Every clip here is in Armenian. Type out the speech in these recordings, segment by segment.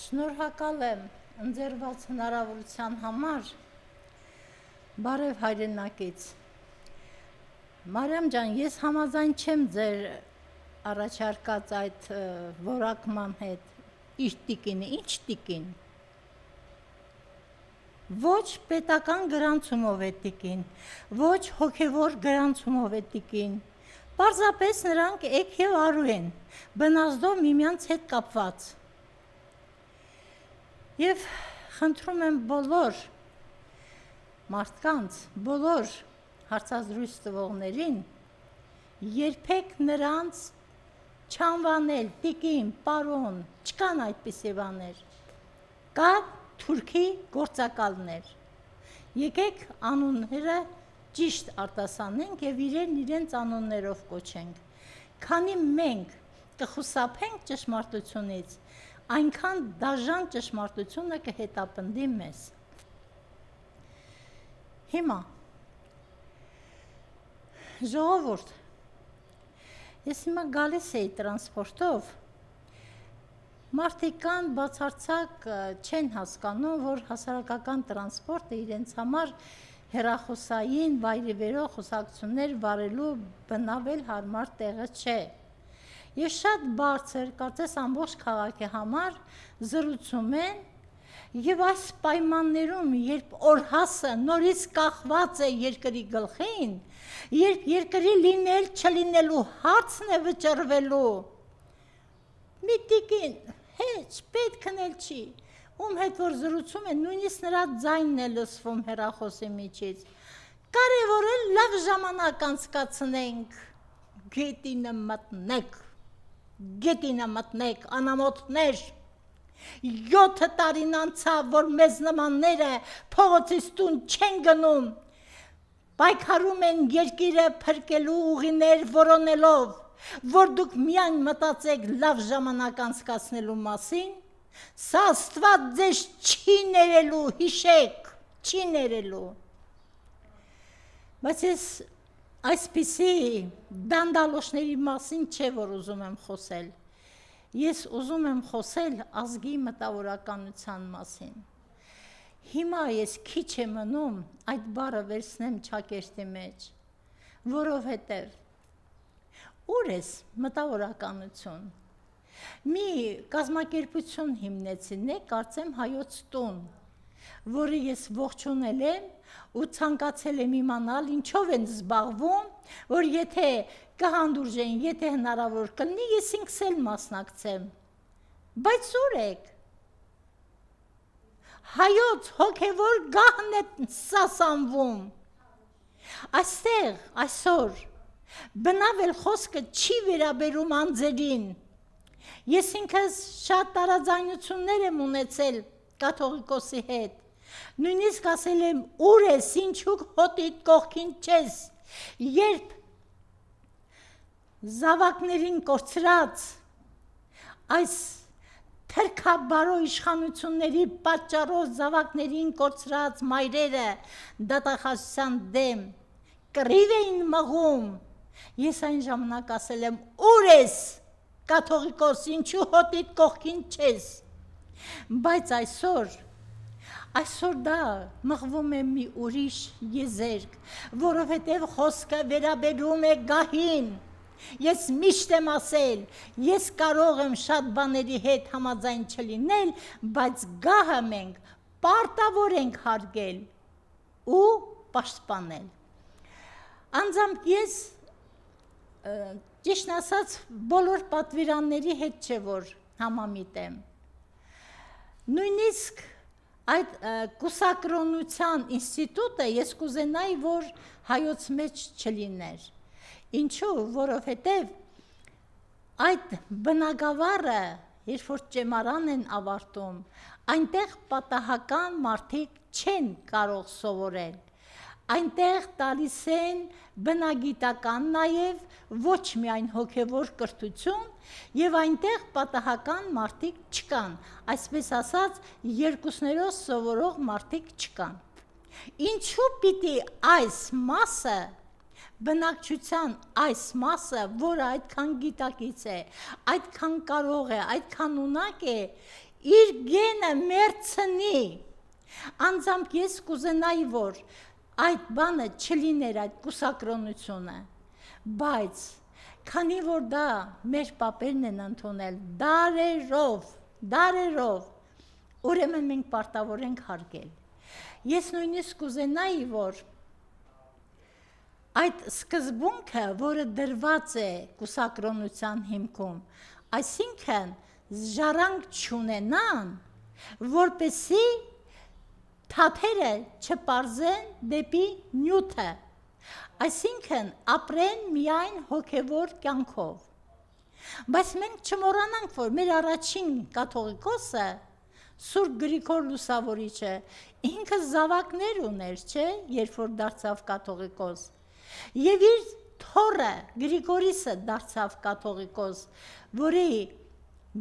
Շնորհակալ եմ ընձեռված հնարավորության համար, բարև հայրենակից։ Մարիամ ջան, ես համաձայն չեմ ձեր առաջարկած այդ որակման հետ, իր տիկինը, ինչ տիկին։ Ոչ պետական գրանցումով է տիկին, ոչ հոգևոր գրանցումով է տիկին, պարզապես նրանք էգ և արու են, բնազդով միմյանց հետ կապված։ Եվ խնդրում եմ բոլոր մարդկանց, բոլոր հարցազրույց տվողներին, երբեք նրանց չանվանել տիկին, պարոն, չկան այդպիսի բաներ, կան թուրքի գործակալներ, եկեք անունները ճիշտ արտասանենք և իրենց անուններով կոչենք, քանի մենք կխուսափենք ճշմարտությունից, այնքան դաժան ճշմարտությունը կհետապնդի մեզ։ Հիմա, ժողովուրդ, ես հիմա գալիս էի տրանսպորտով, մարդիկ կան բացարձակ չեն հասկանում, որ հասարակական տրանսպորտը իրենց համար հեռախոսային վայրիվերող խոսակցություններ վարելու բնավել հարմար տեղը չէ։ Ես շատ բարձր, կարծես ամբողջ քաղաքի համար զրուցում են և այս պայմաններում, երբ օրհասը նորից կախված է երկրի գլխին, երբ երկրի լինել չլինելու հարցն է վճռվելու, մի տիկին հեչ, պետքն էլ չի, ում հետ որ զրուցում են, նույնիսկ նրա ձայնն է լսվում հեռախոսի միջից, կարևորը լավ ժամանակ անցկացնենք, գետինը մտնեք, անամոթներ, 7 տարին անցավ, որ մեզ նմանները փողոցից տուն չեն գնում, պայքարում են երկիրը փրկելու ուղիներ որոնելով, որ դուք միայն մտածեք լավ ժամանակ անցկացնելու մասին, սա Աստված ձեզ չի ներելու, հիշեք, չի ներելու։ Բայց ես այսպիսի դանդալոշների մասին չէ, որ ուզում եմ խոսել, ես ուզում եմ խոսել ազգի մտավորականության մասին։ Հիմա ես քիչ է մնում այդ բառը վերցնեմ ճակերտի մեջ, որովհետև ուր ես մտավորականություն։ Մի կազմակերպություն հիմնեցին է, կարծեմ Հայոց տուն, որը ես ողջունել եմ ու ցանկացել եմ իմանալ ինչով են զբաղվում, որ եթե կհանդուրժեն, եթե հնարավոր կլինի, ես ինքս էլ մասնակցեմ։ Բայց ուր եք։ Հայոց հոգևոր գահն է սասանվում։ Այստեղ, այսօր, բնավել խոսքը չի վերաբերում անձերին։ Ես ինքս շատ տարաձայնություններ եմ ունեցել կաթողիկոսի հետ, նույնիսկ ասել եմ ուր ես, ինչու հոտիդ կողքին չես, երբ զավակներին կորցրած այս թրքաբարո իշխանությունների պատճառով զավակներին կորցրած մայրերը դատախազության դեմ կռիվ էին մղում, ես այն ժամանակ ասել եմ ուր ես կաթողիկոս, ինչու հոտիդ կողքին չես, բայց այսօր դա մղվում է մի ուրիշ եզերք, որովհետև խոսքը վերաբերում է գահին, ես միշտ եմ ասել, ես կարող եմ շատ բաների հետ համաձայն չլինել, բայց գահը մենք պարտավոր ենք հարգել ու պաշտպանել։ Անձամբ ես ճիշտ ասած բոլոր պատվիրանների հետ չէ որ համամիտ եմ։ Նույնիսկ այդ կուսակրոնության ինստիտուտը ես կուզենայի, որ հայոց մեջ չլիներ։ Ինչու, որովհետև այդ բնագավառը, երբ որ ճեմարան են ավարտում, այնտեղ պատահական մարդիկ չեն կարող սովորել։ այնտեղ տալիս են բնագիտական նաև ոչ միայն հոգևոր կրթություն եւ այնտեղ պատահական մարդիկ չկան, այսպես ասած երկուսներով սովորող մարդիկ չկան։ Ինչու պիտի այս մասը բնակչության այս մասը, որը այդքան գիտակից է, այդքան կարող է, այդքան ունակ է, իր գենը մերցնի։ Անձամբ ես կուզենայի, որ այդ բանը չլիներ, այդ կուսակրոնությունը, բայց քանի որ դա մեր պապերն են ընդունել դարերով, ուրեմն մենք պարտավոր ենք հարգել։ Ես նույնիսկ կուզենայի, որ այդ սկզբունքը, որը դրված է կուսակրոնության հիմքում, այսինքն ժառանգ չունենան, որպեսզի թաթերը չպարզեն դեպի նյութը, այսինքն ապրեն միայն հոգևոր կյանքով։ Բայց մենք չմոռանանք, որ մեր առաջին կաթողիկոսը, Սուրբ Գրիգոր Լուսավորիչը, ինքը զավակներ ուներ, չէ, երբ որ դարձավ կաթողիկոս։ Եվ իր թոռը Գրիգորիսը դարձավ կաթողիկոս, որի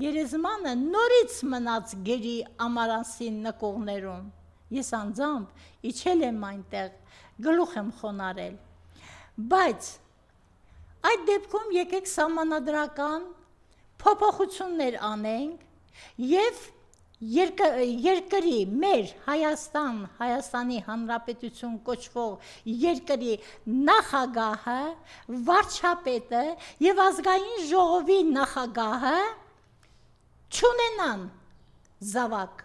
գերեզմանը նորից մնաց գերի ամարանսին նկողներում։ Ես անձամբ իջել եմ այնտեղ, գլուխ եմ խոնարել։ Բայց այդ դեպքում եկեք սահմանադրական փոփոխություններ անենք եւ երկրի մեր Հայաստանի Հանրապետություն կոչվող երկրի նախագահը, վարչապետը եւ ազգային ժողովի նախագահը չունենան զավակ,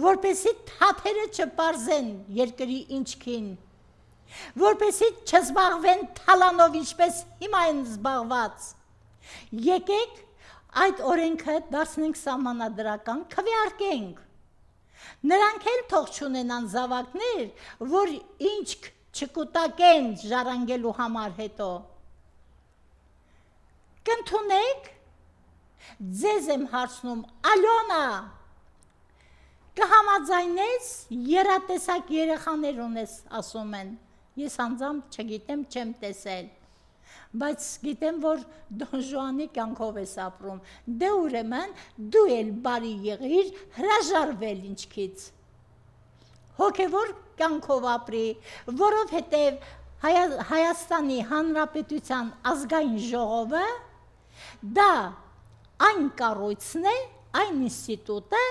որպեսզի թաթերը չպարզեն երկրի ինչքին, որպեսզի չզբաղվեն թալանով, ինչպես հիմա են զբաղված։ Եկեք այդ օրենքը դարձնենք սահմանադրական, քվեարկենք։ Նրանք էլ թող չունենան զավակներ, որ ինչք չկուտակեն ժառանգելու համար հետո։ Կընդունեք, ձեզ եմ հարցնում, Ալյոնա, կհամաձայնես, երատեսակ երեխաներ ունես, ասում են, ես անձամբ չգիտեմ, չեմ տեսել, բայց գիտեմ, որ Դոն Ժուանի կյանքով ես ապրում, դե ուրեմն դու էլ բարի եղիր հրաժարվել ինչքից, հոգևոր կյանքով ապրի, որովհետև Հայաստանի Հանրապետության ազգային ժողովը դա այն կառույցն է, այն ինստիտուտը,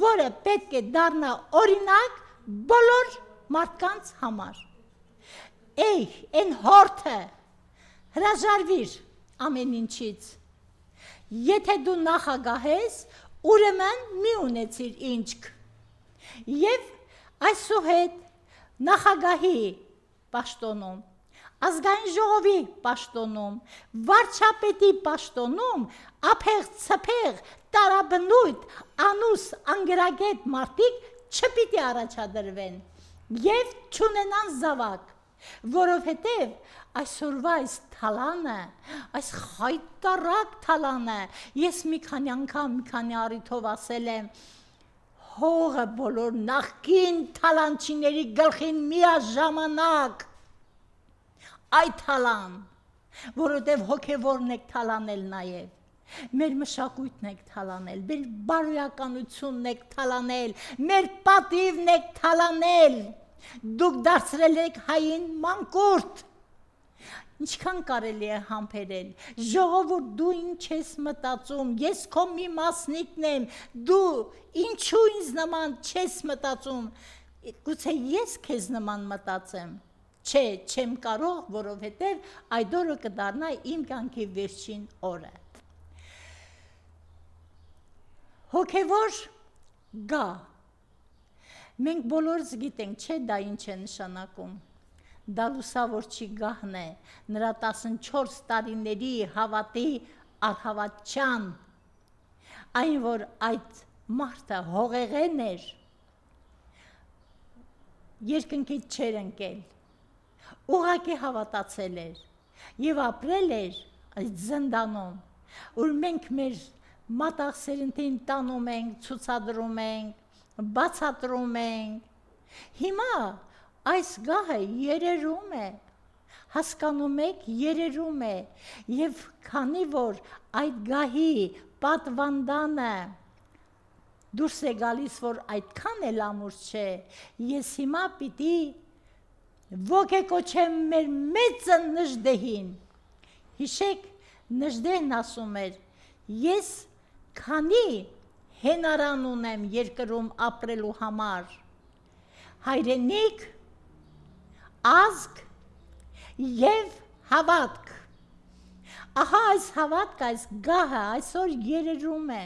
որը պետք է դառնա օրինակ բոլոր մարդկանց համար։ Էй, այն հորթը հրաժարվիր ամեն ինչից։ Եթե դու նախագահ ես, ուրեմն մի ունեցիր ինչք։ Եվ այսուհետ նախագահի պաշտոնում, ազգային ժողովի պաշտոնում, վարչապետի պաշտոնում ափեղ ցփեղ տարաբնույթ անուս անգրագետ մարդիկ չպիտի առաջադրվեն եւ չունենան զավակ, որովհետև այսօրվա այս թալանը, այս խայտարակ թալանը, ես մի քանի անգամ, մի քանի առիթով ասել եմ, հողը բոլոր նախկին թալանչիների գլխին միաժամանակ, այդ թալան, որովհետև հոգևորն եք թալանել նաև, մեր մշակույթն եք թալանել, մեր բարոյականությունն եք թալանել, մեր պատիվն եք թալանել, դուք դարձրել եք հային մանկուրտ, ինչքան կարելի է համբերել, ժողովուրդ դու ինչ ես մտածում, ես քո մի մասնիկն եմ, դու ինչու ինձ նման չես մտածում, գուցե ես քեզ նման մտածեմ, չէ, չեմ կարող, որովհետև այդ օրը կդառնա իմ կյանքի վերջին օրը։ Հոգևոր գա, մենք բոլորս գիտենք, չէ, դա ինչ է նշանակում, դա լուսավորչի գահն է, նրա 14 տարիների հավատի առհավատչան, այն որ այդ մարդը հողեղեն էր, երկնքից չէր ընկել, ուղղակի հավատացել էր եւ ապրել էր այդ զնդանում, որ մենք մեր մատաղ սերնդին տանում ենք, ցուցադրում ենք, բացատրում ենք։ Հիմա այս գահը երերում է, հասկանում եք, երերում է, և քանի որ այդ գահի պատվանդանը դուրս է գալիս, որ այդքան էլ ամուր չէ, ես հիմա պիտի ոգեկոչեմ մեր մեծը Նժդեհին, հիշեք, Նժդեհն ասում էր, ես քանի հենարան ունեմ երկրում ապրելու համար, հայրենիք, ազգ և հավատք, ահա այս հավատք, այս գահը այսօր երերում է,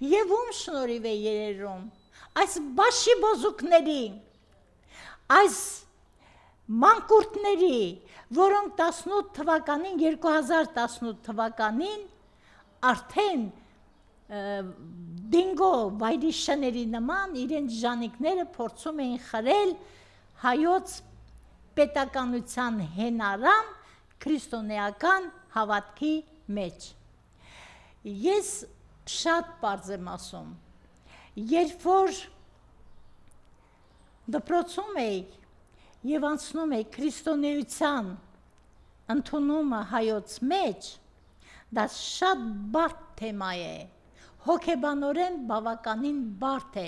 և ում շնորհիվ է երերում, այս բաշի բոզուկների, այս մանկուրտների, որոնք 18 թվականին, 2018 թվականին արդեն դինգո վայրի շների նման իրենց ժանիքները փորձում էին խրել հայոց պետականության հենարան քրիստոնեական հավատքի մեջ։ Ես շատ պարզ եմ ասում, երբ որ դպրոցում էի և անցնում էի քրիստոնեության ընդունումը հայոց մեջ, դա շատ բարդ թեմա է, հոգեբանորեն բավականին բարդ է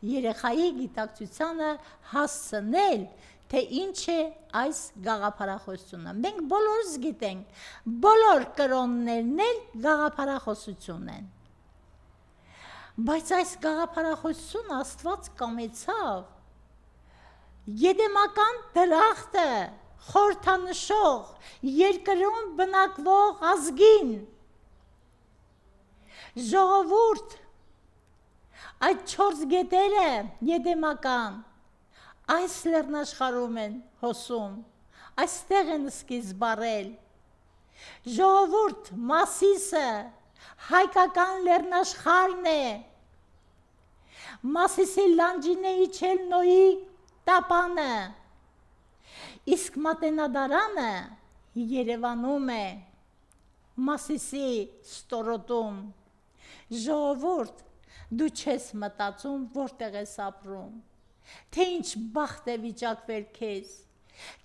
երեխայի գիտակցությանը հասցնել, թե ինչ է այս գաղափարախոսությունը։ Մենք բոլորս գիտենք, բոլոր կրոններն էլ գաղափարախոսություն են։ Բայց այս գաղափարախոսությունը Աստված կամեցավ Եդեմական դրախտը խորհրդանշող երկրում բնակվող ազգին, ժողովուրդ, այդ 4 գետերը եդեմական, այս լեռնաշխարհում են հոսում, այստեղ են սկիզբ առել, ժողովուրդ, Մասիսը, հայկական լեռնաշխարհն է, Մասիսի լանջին է իջել Նոյի տապանը, իսկ Մատենադարանը Երևանում է, Մասիսի ստորոտում, ժողովուրդ, դու չես մտածում, որտեղ ես ապրում, թե ինչ բախտ է վիճակվել քեզ,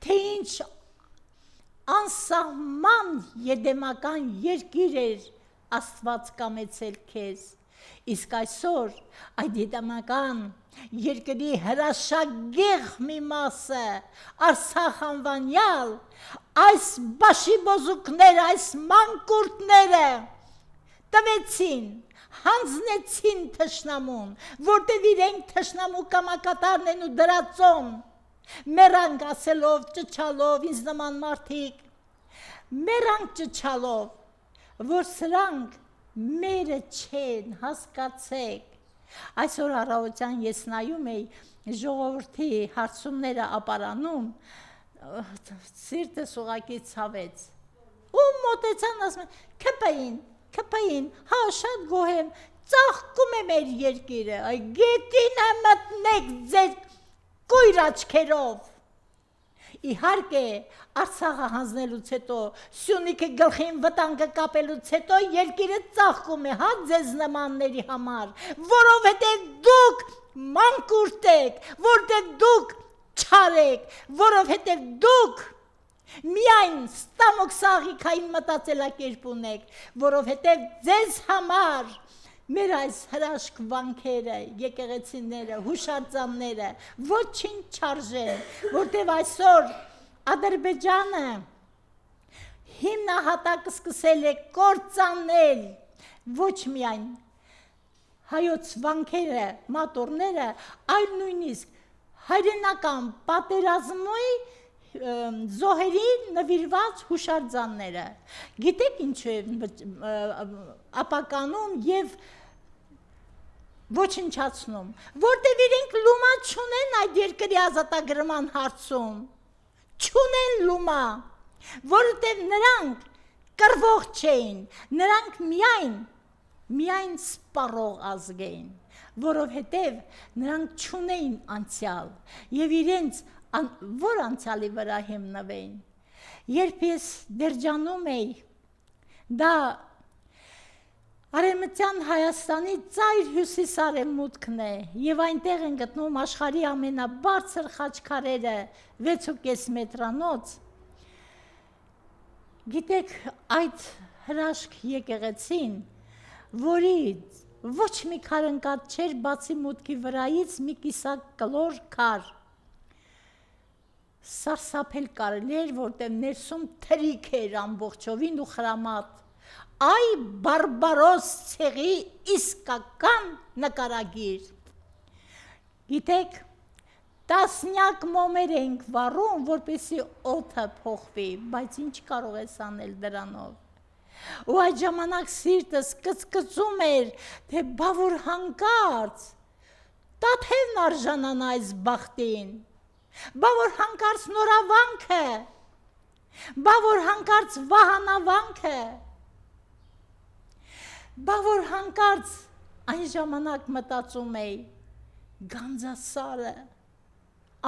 թե ինչ անսահման եդեմական երկիր էր Աստված կամեցել քեզ, իսկ այսօր այդ եդեմական երկրի հրաշագեղ մի մասը, Արցախ անվանյալ, այս բաշի բոզուկները, այս մանկուրտները տվեցին, հանձնեցին թշնամուն, որտև իրենք թշնամու կամակատարն են ու դրածոն, մեռանք ասելով, ճչալով, ինձ նման մարդիկ, մեռանք ճչալով, որ սրանք մերը չեն, հասկացեք։ Այսօր առավոտյան ես նայում էի ժողովրդի հարցումները ապարանում, սիրտս ուղղակի ցավեց։ Ու մոտեցան ասում են, քփային, հա շատ գոհ եմ, ծաղկում է մեր երկիրը, այ գետինը մտնեք ձեր կույր աչքերով։ Իհարկե, Արցախը հանձնելուց հետո, Սյունիքի գլխին վտանգը կապելուց հետո երկիրը ծաղկում է, հա ձեզ նմանների համար, որովհետև դուք մանկուրտ եք, որովհետև դուք չար եք, որովհետև դուք միայն ստամոք սաղիքային մտածելակերպ ունեք, որովհետև ձեզ համար մեր այս հրաշք վանքերը, եկեղեցիները, հուշարձանները ոչինչ չարժեն, որտև այսօր Ադրբեջանը հիմնահատակ սկսել է կործանել ոչ միայն հայոց վանքերը, մատորները, այլ նույնիսկ հայրենական պատերազմի զոհերի նվիրված հուշարձանները։ Գիտեք ինչու է ապականում և ոչնչացնում, որտև իրենք լումա չունեն այդ երկրի ազատագրման հարցում, չունեն լումա, որովհետև նրանք կռվող չէին, նրանք միայն սպառող ազգ էին, որովհետև նրանք չունեին անցյալ և իրենց որ անցյալի վրա հիմնվեին։ Երբ ես դերջանում էի, դա Արևմտյան Հայաստանի ծայր հյուսիսարևմուտքն է եւ այնտեղ են գտնվում աշխարհի ամենաբարձր խաչքարերը 6.5 մետրանոց։ Գիտեք, այդ հրաշք եկեղեցին, որի ոչ մի քարընկատ չէր, բացի մուտքի վրայից մի կիսակ կլոր քար։ Սարսափել կարելի էր, որտեղ ներսում թրիք էր ամբողջովին ու խրամատ։ Այ բարբարոս ցեղի իսկական նկարագիր։ Գիտեք, տասնյակ մոմեր ենք վառում, որպեսզի օդը փոխվի, բայց ինչ կարող ես անել դրանով։ Ու այդ ժամանակ սիրտս կծկծում էր, թե բա որ հանկարծ տաթևն արժանանա այս բախտին, բա որ հանկարծ նորավանքը, բա որ հանկարծ վահանավանքը, բա որ հանկարծ այն ժամանակ մտածում էի գանձասարը,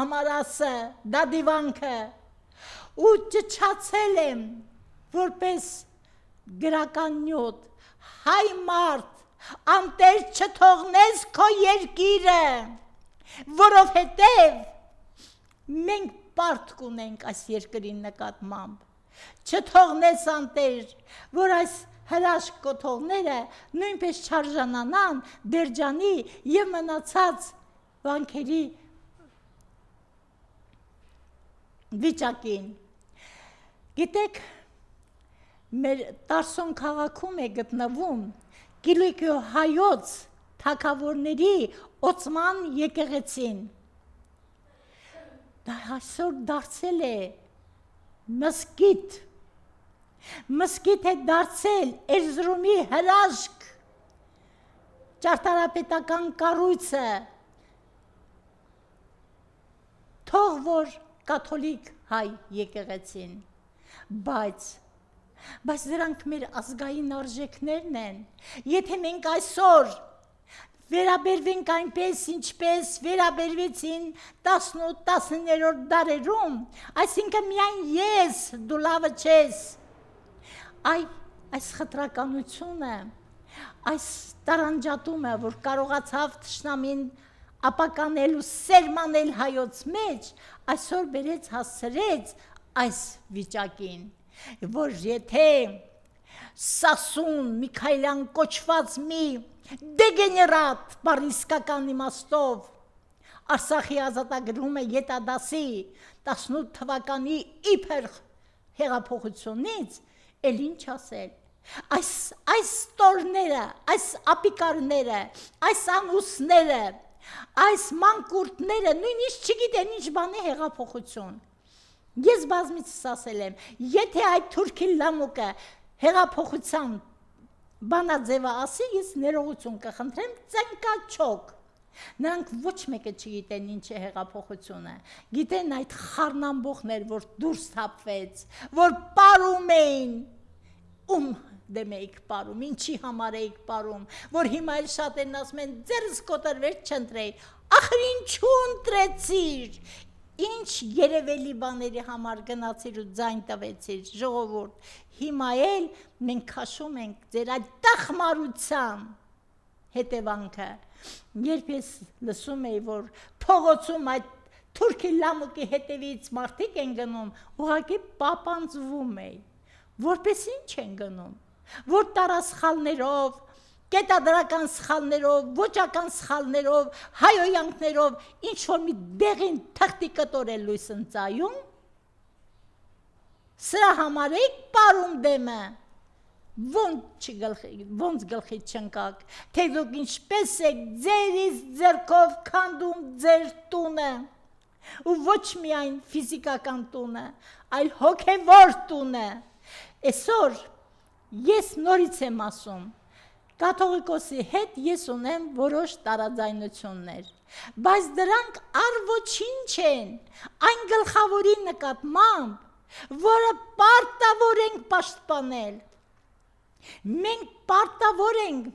ամարասը, դադիվանքը ու ճչացել եմ որպես գրական նյութ, հայ մարդ, անտեր չթողնես քո երկիրը, որովհետև մենք պարտք ունենք այս երկրի նկատմամբ, չթողնես անտեր, որ այս հրաշք կոթողները նույնպես չարժանանան Դերջանի եւ մնացած վանքերի վիճակին։ Գիտեք, մեր Տարսոն քաղաքում է գտնվում Կիլիկիո հայոց թագավորների օծման եկեղեցին։ Դա այսօր դարձել է մզկիթ։ Մզկիթ է դարձել Էրզրումի հրաշք ճարտարապետական կառույցը, թող որ կաթոլիկ հայ եկեղեցին, բայց դրանք մեր ազգային արժեքներն են, եթե մենք այսօր վերաբերվենք այնպես, ինչպես վերաբերվեցին 18-19-րդ դարերում, այսինքն միայն ես, դու լավը չես, այս խտրականությունը, այս տարանջատումը, որ կարողացավ թշնամին ապականել ու սերմանել հայոց մեջ, այսօր բերեց հասցրեց այս վիճակին, որ եթե Սասուն Միքայելյան կոչված մի դեգեներատ բառիսկական իմաստով Արցախի ազատագրումը ետադասի 18 թվականի իբր հեղափոխությունից, էլ ինչ ասել, այս տորները, այս ապիկարները, այս անուսները, այս մանկուրտները նույնիսկ չգիտեն ինչ բան է հեղափոխություն։ Ես բազմիցս ասել եմ, եթե այդ թուրքի լամուկը հեղափոխության բանաձևը ասի, ես ներողություն կխնդրեմ, ծնկաչոք։ Նրանք ոչ մեկը չգիտեն ինչ է հեղափոխությունը, գիտեն այդ խառնամբողներ, որ դուրս թափվեց, որ պարում էին, ում դեմ էիք պարում, ինչի համար էիք պարում, որ հիմա էլ շատերն ասում են, ձերս կոտրվեր չընտրեի, ախր ինչու ընտրեցիր, ինչ երևելի բաների համար գնացիր ու ձայն տվեցիր, ժողովուրդ, հիմա էլ մենք քաշում ենք ձեր այդ տխմարության հետևանքը, երբ ես լսում էի, որ փողոցում այդ թուրքի լամուկի հետևից մարդիկ են գնում, ուղղակի պապանձվում էի, որպես ինչ են գնում, որ տարասխալներով, կետադրական սխալներով, ոճական սխալներով, հայոյանքներով, ինչ-որ մի դեղին թղթի կտոր է լույս ընծայում, սրա համար էիք պարում դեմը, ոնց գլխի չընկաք, թե դուք ինչպես եք ձերից ձեռքով քանդում ձեր տունը, ու ոչ միայն ֆիզիկական տունը, այլ հոգևոր տունը, այսօր ես նորից եմ ասում, կաթողիկոսի հետ ես ունեմ որոշ տարաձայնություններ, բայց դրանք ոչինչ են այն գլխավորի նկատմամբ, որը պարտավոր ենք պաշտպանել։ Մենք պարտավոր ենք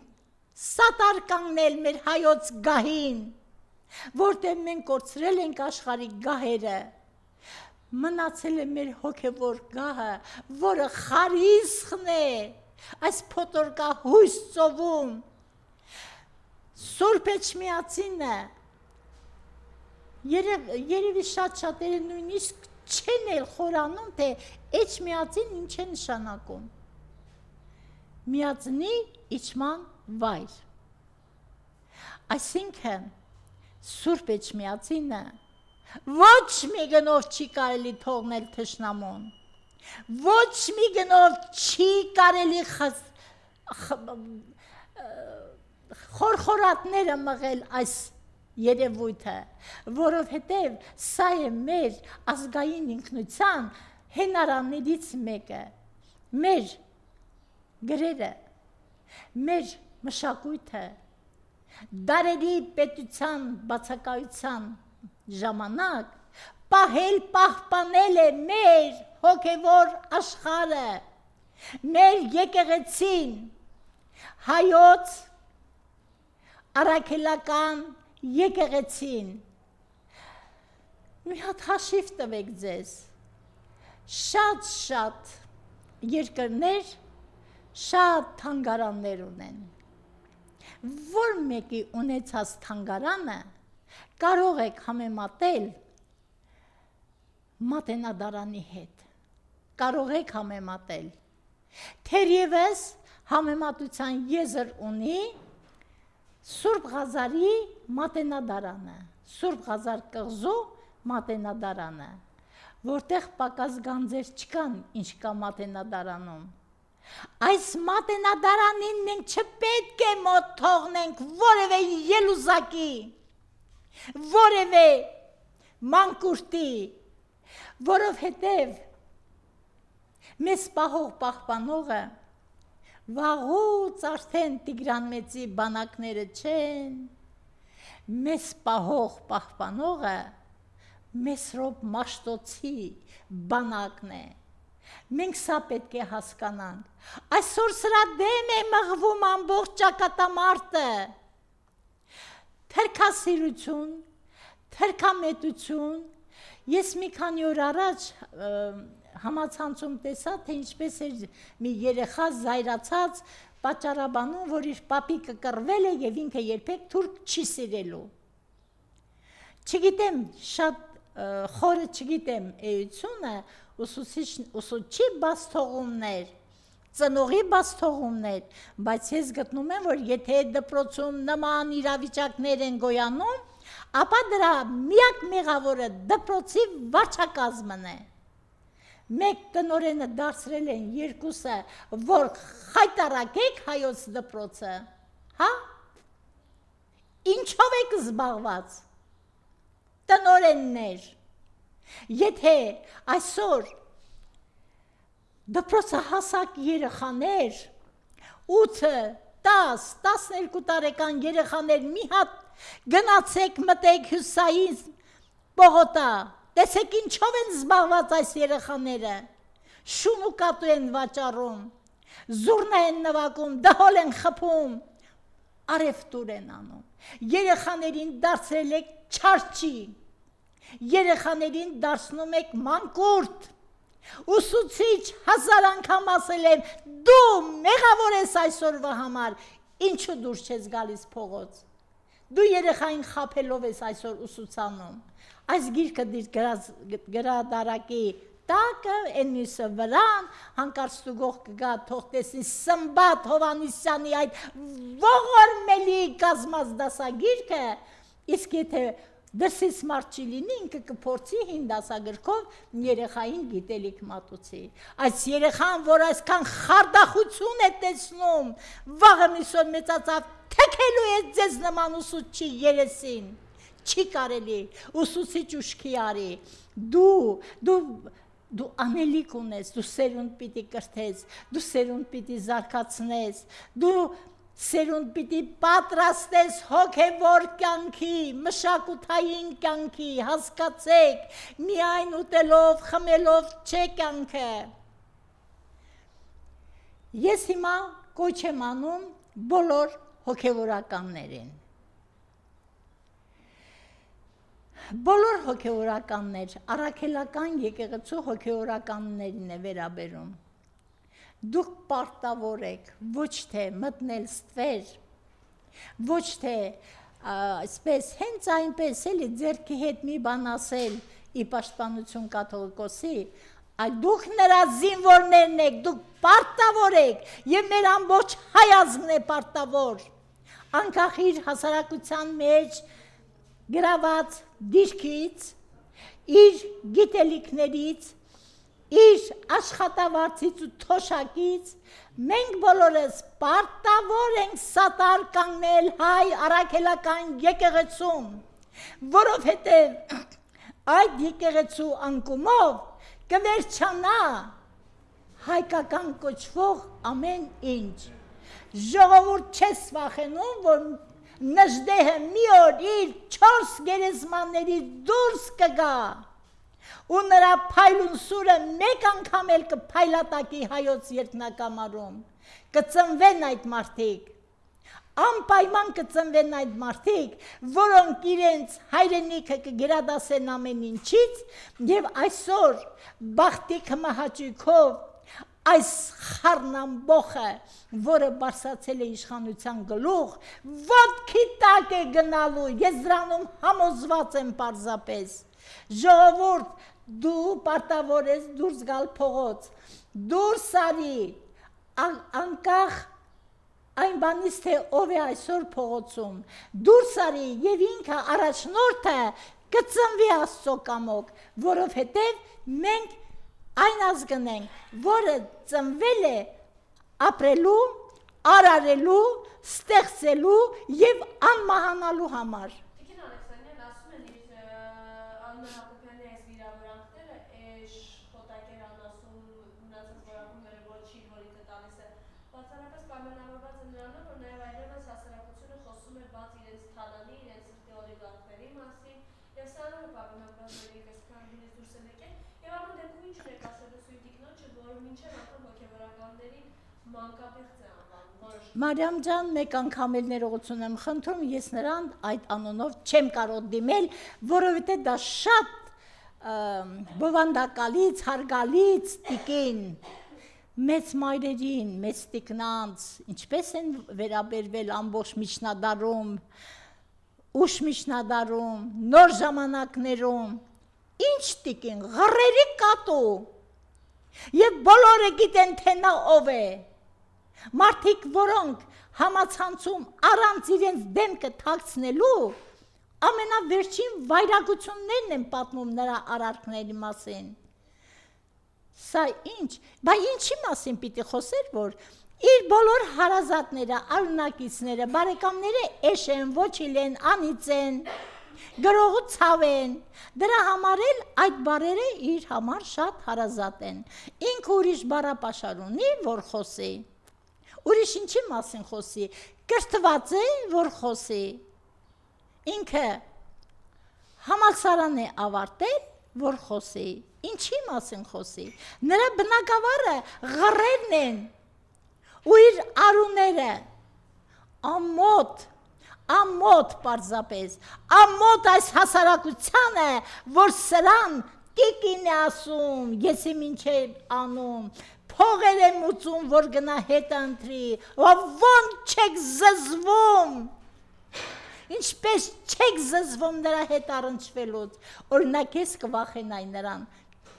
սատար կանգնել մեր հայոց գահին, որտեղ մենք կորցրել ենք աշխարհի գահերը, մնացել է մեր հոգևոր գահը, որը խարիսխն է, այս փոթորկա հույս ծովում, Սուրբ Էջմիածինը, երևի շատ-շատերը նույնիսկ չեն էլ խորանում, թե Էջմիածին ինչ է նշանակում, միածնի իջման վայր, այսինքն Սուրբ Էջմիածինը ոչ մի գնով չի կարելի թողնել թշնամուն, ոչ մի գնով չի կարելի խորխորատները մղել այս երևույթը, որովհետև սա է մեր ազգային ինքնության հենարաններից մեկը, մեր գրերը, մեր մշակույթը, դարերի պետության բացակայության ժամանակ պահել, պահպանել է մեր հոգևոր աշխարհը, մեր եկեղեցին, հայոց առաքելական եկեղեցին, մի հատ հաշիվ տվեք ձեզ, շատ երկրներ, շատ թանգարաններ ունեն, որ մեկի ունեցած թանգարանը կարող եք համեմատել Մատենադարանի հետ, կարող եք համեմատել, թերևս համեմատության եզր ունի Սուրբ Ղազարի Մատենադարանը, Սուրբ Ղազար կղզու Մատենադարանը, որտեղ պակաս գանձեր չկան, ինչ կա Մատենադարանում, այս Մատենադարանին մենք չպետք է մոտ թողնենք որևէ ելուզակի, որևէ մանկուրտի, որովհետև մեզ պահող պահպանողը վաղուց արդեն Տիգրան Մեծի բանակները չեն, մեզ պահող պահպանողը Մեսրոպ Մաշտոցի բանակն է, մենք սա պետք է հասկանանք, այսօր սրա դեմ է մղվում ամբողջ ճակատամարտը, թրքասիրություն, թրքամետություն, ես մի քանի օր առաջ համացանցում տեսա, թե ինչպես էր մի երեխա զայրացած պատճառաբանում, որ իր պապիկը կռվել է և ինքը երբեք թուրք չի սիրելու, չգիտեմ, շատ խորը չգիտեմ էությունը, ուսուցչի բացթողումներ, ծնողի բացթողումներ, բայց ես գտնում եմ, որ եթե դպրոցում նման իրավիճակներ են գոյանում, ապա դրա միակ մեղավորը դպրոցի վարչակազմն է, մեկ տնօրենը դարձրել են երկուսը, որ խայտառակեք հայոց դպրոցը, հա, ինչով եք զբաղված, տնօրեններ, եթե այսօր դպրոցահասակ երեխաներ, 8, 10, 12 տարեկան երեխաներ մի հատ գնացեք մտեք հյուսային պողոտա, տեսեք ինչով են զբաղված այս երեխաները, շուն ու կատու են վաճառում, զուռնա են նվագում, դհոլ են խփում, արևտուր են անում, երեխաներին դարձրել եք չարչի, երեխաներին դարձնում եք մանկուրտ, ուսուցիչ 1000 անգամ ասել եմ, դու մեղավոր ես այսօրվա համար, ինչու դուրս չես գալիս փողոց, դու երեխային խաբելով ես այսօր ուսուցանում, այս գիրքը գրադարակի տակը, են մյուսը վրան, հանկարծ ստուգող կգա, թող տեսնի Սմբատ Հովհաննիսյանի այդ ողորմելի կազմած դասագիրքը, իսկ եթե դրսից մարդ չի լինի, ինքը կփորձի 5 դասագրքով երեխային գիտելիք մատուցի, այս երեխան, որ այսքան խարդախություն է տեսնում, վաղը միսօր մեծացավ, թեքելու է ձեզ նման ուսուցչի երեսին, չի կարելի, ուսուցիչ ուշքի արի, դու անելիք ունես, դու սերունդ պիտի կրթես, դու սերունդ պիտի զարգացնես, դու սերունդ պիտի պատրաստես հոգևոր կյանքի, մշակութային կյանքի, հասկացեք, միայն ուտելով, խմելով չէ կյանքը, ես հիմա կոչ եմ անում բոլոր հոգևորականներին, բոլոր հոգևորականներ, առաքելական եկեղեցու հոգևորականներին է վերաբերում, դուք պարտավոր եք ոչ թե մտնել ստվեր, ոչ թե այսպես հենց այնպես էլի ձեռքի հետ մի բան ասել ի պաշտպանություն կաթողիկոսի, այլ դուք նրա զինվորներն եք, դուք պարտավոր եք եւ մեր ամբողջ հայազգն է պարտավոր, անկախ իր հասարակության մեջ գրաված դիրքից, իր գիտելիքներից, իր աշխատավարձից ու թոշակից, մենք բոլորս պարտավոր ենք սատար կանգնել հայ առաքելական եկեղեցուն, որովհետև այդ եկեղեցու անկումով կվերջանա հայկական կոչվող ամեն ինչ։ Ժողովուրդ չես վախենում, որ Նժդեհը մի օր իր 4 գերեզմաններից դուրս կգա ու նրա փայլուն սուրը մեկ անգամ էլ կփայլատակի հայոց երկնակամարում, կծնվեն այդ մարդիկ, անպայման կծնվեն այդ մարդիկ, որոնք իրենց հայրենիքը կգերադասեն ամեն ինչից և այսօր բախտի կմահաճույքով այս խառնամբոխը, որը բարսացել է իշխանության գլուխ, ոտքի տակ է գնալու, ես դրանում համոզված եմ պարզապես, ժողովուրդ, դու պարտավոր ես դուրս գալ փողոց, դուրս արի, անկախ այն բանից, թե ով է այսօր փողոցում, դուրս արի և ինքը առաջնորդը կծնվի Աստծո կամոք, որովհետև մենք այն ազգն ենք, որը ծնվել է ապրելու, արարելու, ստեղծելու և անմահանալու համար։ Տիկին Ալեքսանյան ասում են իր Աննա Հակոբյանի այս վիրավորանքները էշ խոտակերան ասում մնացած որակումները որ չի հորիքը տալիս է բացառապես պայմանավորված է նրանով, որ նաև այլևս հասարակությունը խոսում է բաց իրենց թալանի, իրենց սրտի օլիգարխների մասին և սրանով է պայմանավորված որ եք այսքան դինից դուրս են եկել և ամեն դեպքում ինչ ունեք ասելու սույն տիկնոջը, որ մինչև անգամ հոգևորականներին մանկապեղծ է անվանում։ Մարիամ ջան, մեկ անգամ էլ ներողություն եմ խնդրում, ես նրան այդ անունով չեմ կարող դիմել, որովհետև դա շատ բովանդակալից, հարգալից տիկին, մեծ մայրերին, մեծ տիկնանց, ինչպես են վերաբերվել ամբողջ միջնադարում, ուշ միջնադարում, նոր ժամանակներում, ինչ տիկին, ղռերի կատու, և բոլորը գիտեն, թե նա ով է, մարդիկ, որոնք համացանցում առանց իրենց դեմքը թաքցնելու, ամենավերջին վայրագություններն են պատմում նրա արարքների մասին։ Սա ինչ, բա ինչի մասին պիտի խոսեր, որ իր բոլոր հարազատները, արունակիցները, բարեկամները էշ են, ոչիլ են, անիծ են, գրողու ցավ են, դրա համար էլ այդ բարերը իր համար շատ հարազատ են։ Ինքը ուրիշ բառապաշար ունի, որ խոսի, ուրիշ ինչի մասին խոսի, կրթված է, որ խոսի, ինքը համալսարան է ավարտել, որ խոսի, ինչի մասին խոսի, նրա բնակավարը ղռերն են, ու իր արուները, ամոթ պարզապես, ամոթ այս հասարակությանը, որ սրան տիկին է ասում, ես եմ ինչ է անում, փողեր եմ ուծում, որ գնա հետ ընտրի, ոնց չեք զզվում, ինչպես չեք զզվում նրա հետ առնչվելուց, օրինակ ես կվախենայի նրան,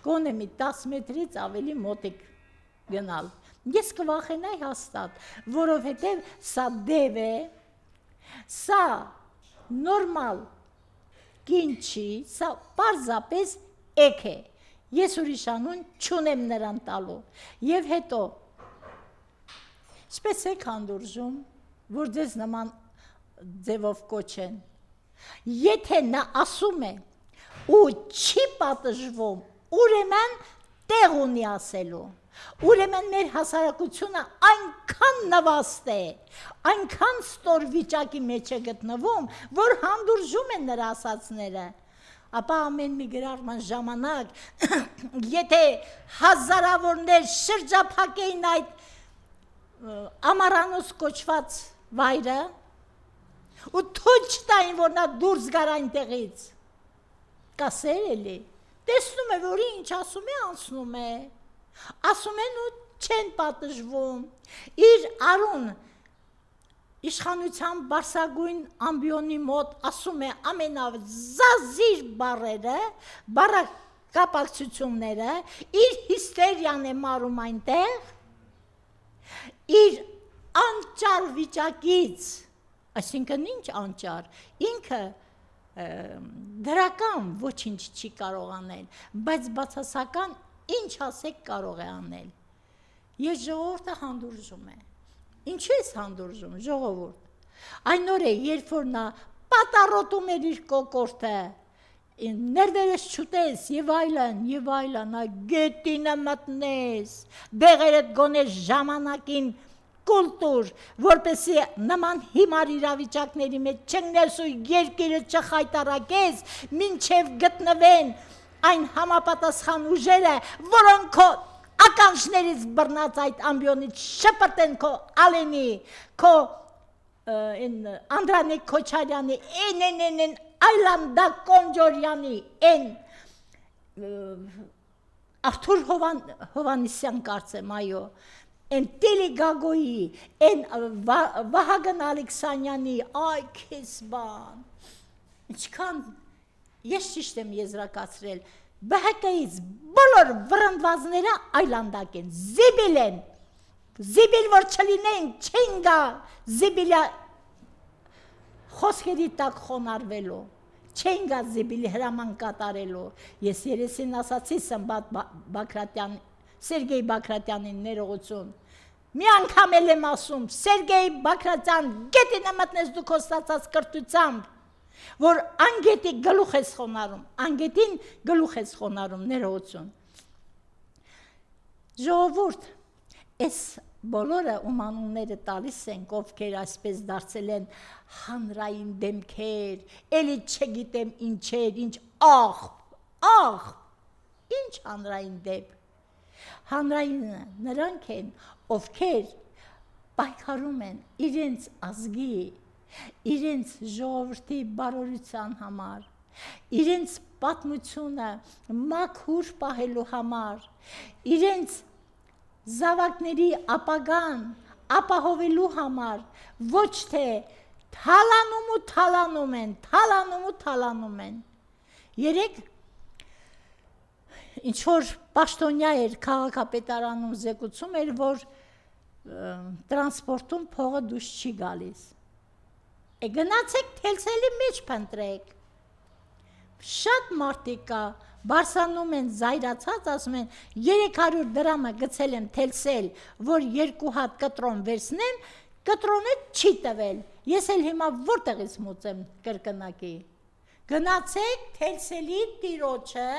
գոնե մի 10 մետրից ավելի մոտիկ գնալ, ես կվախենայի հաստատ, որովհետև սա դև է, սա նորմալ կին չի, սա պարզապես էք է, ես ուրիշ անուն չունեմ նրան տալու, և հետո, ինչպես եք հանդուրժում, որ ձեզ նման ձևով կոչեն, եթե նա ասում է ու չի պատժվում, ուրեմն տեղ ունի ասելու, ուրեմն մեր հասարակությունը այնքան նվաստ է, այնքան ստոր վիճակի մեջ է գտնվում, որ հանդուրժում են նրա ասածները, ապա ամեն մի գրառման ժամանակ, եթե հազարավորներ շրջափակեին այդ ամառանոց կոչված վայրը, ու թույլ չտային, որ նա դուրս գար այնտեղից, կասեր էլի, տեսնում է, որ ինչ ասում է, անցնում է, ասում են ու չեն պատժվում, իր արուն իշխանության բարսագույն ամբիոնի մոտ ասում է ամենազազիր բառերը, բառակապակցությունները, իր հիստերիան է մարում այնտեղ, իր անճար վիճակից, այսինքն ինչ անճար, ինքը դրական ոչինչ չի կարող անել, բայց բացասական ինչ ասեք կարող է անել։ Ես ժողովուրդը հանդուրժում է։ Ինչու ես հանդուրժում, ժողովուրդ։ Այն օրը, երբ որ նա պատառոտում էր իր կոկորտը, ներվերս չուտես եւ այլն, գետինը մտնես, դեղերդ գոնես ժամանակին կուլտուր, որպեսի նման հիմար իրավիճակների մեջ չընկնես ու երկիրը չխայտարակես, մինչև գտնվեն այն համապատասխան ուժերը, որոնք քո ականջներից բռնած այդ ամբիոնից շպրտեն քո Ալենի, քո Անդրանիկ Քոչարյանի, են Այլանդա Կոնջորյանի, են Արթուր Հովանիսյան կարծեմ, այո, են Տիլի Գագոյի, են Վահագն Ալեքսանյանի, այ քեզ բան, ինչքան ես ճիշտ եմ եզրակացրել, բհկից բոլոր վրընդվածները այլանդակ են, զիբիլ են, զիբիլ որ չլինեն, չեն գա զիբիլյա խոսքերի տակ խոնարվելու, չեն գա զիբիլի հրաման կատարելու, ես երեսին ասացի Սմբատ Բակրատյան, Սերգեյ Բակրատյանին ներողություն, մի անգամ էլ եմ ասում, Սերգեյ Բակրատյան, գետինը մտնես դու քո ստացած կրթությամբ, որ անգետի գլուխ ես խոնարում, անգետին գլուխ ես խոնարում, ներողություն։ Ժողովուրդ, այս բոլորը ումանունները տալիս ենք, ովքեր այսպես դարձել են հանրային դեմքեր, էլի չգիտեմ ինչեր, ինչ աղ, ինչ հանրային դեպ։ Հանրայինը նրանք են, ովքեր պայքարում են իրենց ազգի, իրենց ժողովրդի բարօրության համար, իրենց պատմությունը մաքուր պահելու համար, իրենց զավակների ապագան ապահովելու համար, ոչ թե թալանում են։ Երեք ինչ-որ պաշտոնյա էր քաղաքապետարանում զեկուցում էր, որ տրանսպորտում փողը դուրս չի գալիս։ Գնացեք թելսելի մեջ փնտրեք։ Շատ մարդիկ կա, բարսանում են, զայրացած, ասում են 300 դրամը գցել եմ թելսել, որ 2 հատ կտրոն վերցնեմ, կտրոնը չի տվել։ Ես էլ հիմա որտեղից մուծեմ կրկնակի։ Գնացեք թելսելի տիրոջը,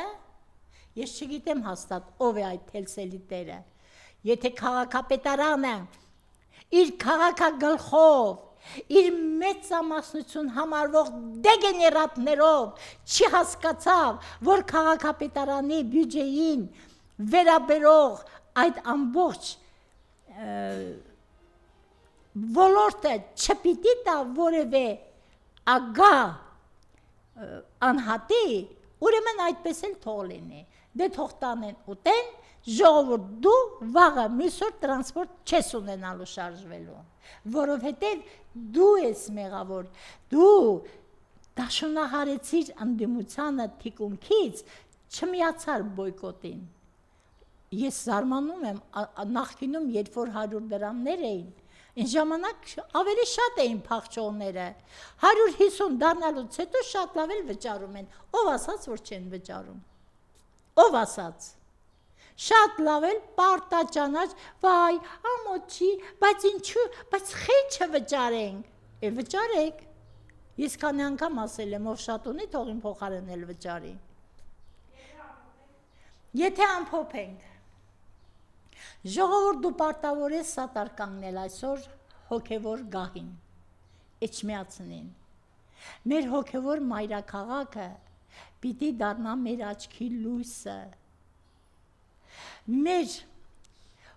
ես չգիտեմ հաստատ ով է այդ թելսելի տերը, եթե քաղաքապետարանը իր քաղաքագլխով, իր մեծամասնություն համարվող դեգեներատներով չի հասկացավ, որ քաղաքապետարանի բյուջեին վերաբերող այդ ամբողջ ոլորտը չպիտի տա որևէ ագա անհատի, ուրեմն այդպես էլ թող լինի, դե թող տանեն ուտեն, ժողովուրդ դու վաղը միսօր տրանսպորտ չես ունենալու շարժվելու, որովհետև դու ես մեղավոր, դու դաշնահարեցիր ընդդիմությանը թիկունքից, չմիացար բոյկոտին։ Ես զարմանում եմ, նախկինում երբ որ 100 դրամներ էին, այն ժամանակ ավելի շատ էին փախչողները, 150 դառնալուց հետո շատ լավ էլ վճարում են, ով ասաց, որ չեն վճարում, ով ասաց, շատ լավ էլ պարտաճանաչ, վայ, ամոթ չի, բայց ինչու, բայց խի չվճարենք, վճարեք, ես քանի անգամ ասել եմ, ով շատ ունի, թող իմ փոխարեն էլ վճարի, եթե ամփոփենք, ժողովուրդ դու պարտավոր ես սատար կանգնել այսօր հոգևոր գահին, էջմիածնին, մեր հոգևոր մայրաքաղաքը պիտի դառնա մեր աչքի լույսը, մեր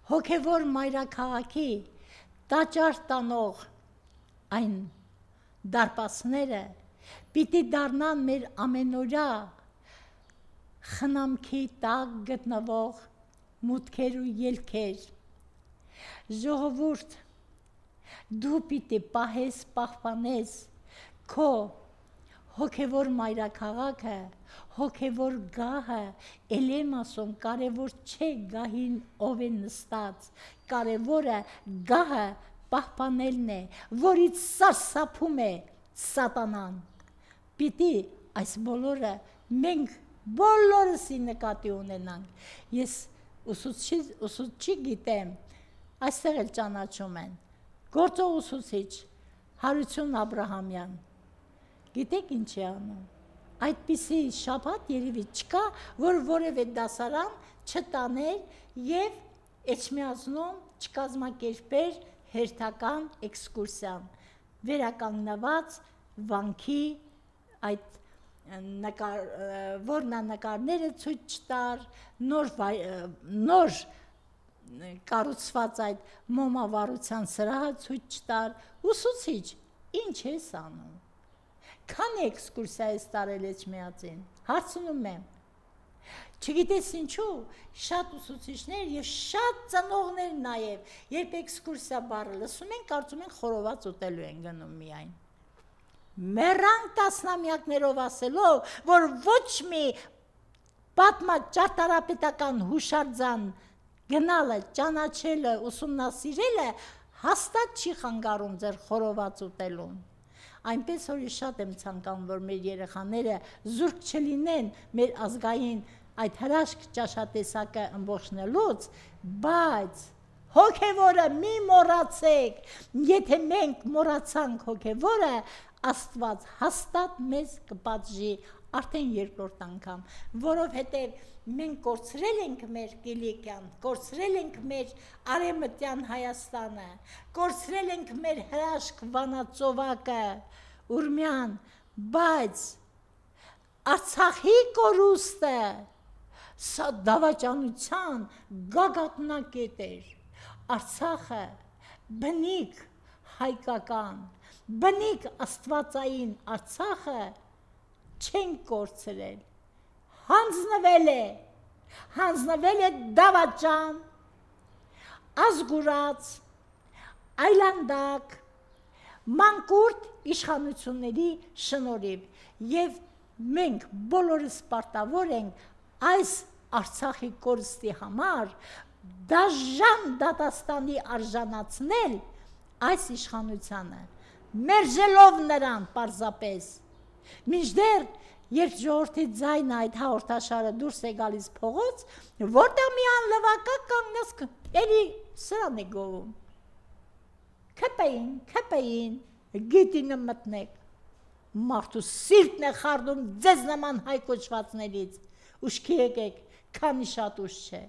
հոգևոր մայրաքաղաքի տաճար տանող այն դարպասները պիտի դառնան մեր ամենօրյա խնամքի տակ գտնվող մուտքեր ու ելքեր, Ժողովուրդ, դու պիտի պահես, պահպանես քո հոգևոր մայրաքաղաքը, հոգևոր գահը, էլ եմ ասում, կարևոր չէ գահին ով է նստած, կարևորը գահը պահպանելն է, որից սարսափում է սատանան։ Պիտի այս բոլորը մենք բոլորսի նկատի ունենանք։ Ես ուսուցչի գիտեմ, այստեղ էլ ճանաչում են, գործող ուսուցիչ Հարություն Աբրահամյան, գիտեք ինչ է անում, այդպիսի շաբաթ երևի չկա, որ որևէ դասարան չտաներ և Էջմիածնում չկազմակերպեր հերթական էքսկուրսիան, վերականգնված վանքի այդ որնանկարները ցույց չտար, նոր կառուցված այդ մոմավառության սրահը ցույց չտար, ուսուցիչ, ինչ ես անում։ Քանի էքսկուրսիա ես տարել Էջմիածին, հարցնում եմ։ Չգիտես ինչու, շատ ուսուցիչներ և շատ ծնողներ նաև, երբ էքսկուրսիա բառը լսում են, կարծում են խորոված ուտելու են գնում միայն։ Մեռանք տասնամյակներով ասելով, որ ոչ մի ճարտարապետական հուշարձան գնալը, ճանաչելը, ուսումնասիրելը հաստատ չի խանգարում ձեր խորոված ուտելուն։ Այնպես որ շատ եմ ցանկանում, որ մեր երեխաները զուրկ չլինեն մեր ազգային այդ հրաշք ճաշատեսակը ըմբոշխնելուց, բայց հոգևորը մի մոռացեք, եթե մենք մոռացանք հոգևորը, Աստված հաստատ մեզ կպատժի արդեն երկրորդ անգամ, որովհետև մենք կորցրել ենք մեր Կիլիկիան, կորցրել ենք մեր արևմտյան Հայաստանը, կորցրել ենք մեր հրաշք Վանաձովակը, Ուրմյան, բայց Արցախի կորուստը սա դավաճանության գագաթնակետ էր, Արցախը բնիկ հայկական, բնիկ աստվածային Արցախը չենք կորցրել, հանձնվել է դավաճան, ազգուրած, այլանդակ, մանկուրտ իշխանությունների շնորհիվ և մենք բոլորս պարտավոր ենք այս Արցախի կորստի համար դաժան դատաստանի արժանացնել այս իշխանությանը, մերժելով նրան պարզապես, մինչդեռ երբ ժողովրդի ձայնը այդ հաղորդաշարը դուրս է գալիս փողոց, որտեղ մի անլվակա կանգնած էլի սրան է գովում, քպեին, գետինը մտնեք, մարդու սիրտն է խառնում ձեզ նման հայ կոչվածներից, ուշքի եկեք, քանի շատ ուշ չէ։